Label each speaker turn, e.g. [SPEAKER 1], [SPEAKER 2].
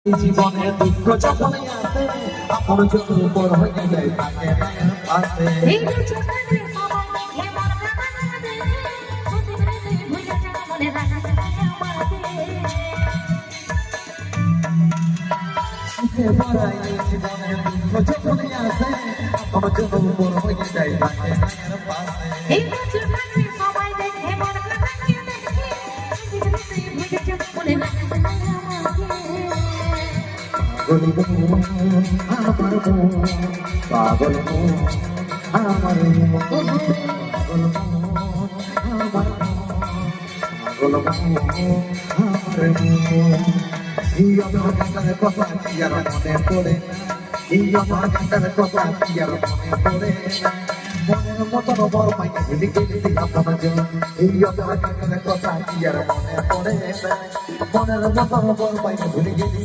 [SPEAKER 1] জীবনে দুঃখ যখন আসে আপন চোখের উপর হয়ে যায় থাকে আসে সুখে ভরাই জীবনে দুঃখ যখন আসে আপন চোখের উপর হয়ে যায় থাকে পাশে আমার পাগল আমার কথা কি আর মনে পড়ে এই আমার গানটার কথা কি আর মনে পড়ে মনের মতন বড় পাইনি ভুলে গেছি আপনার জন্য এই আমার গানটার কথা কি আর মনে পড়ে মনের মতন বড় পাইনি ভুলে গেছি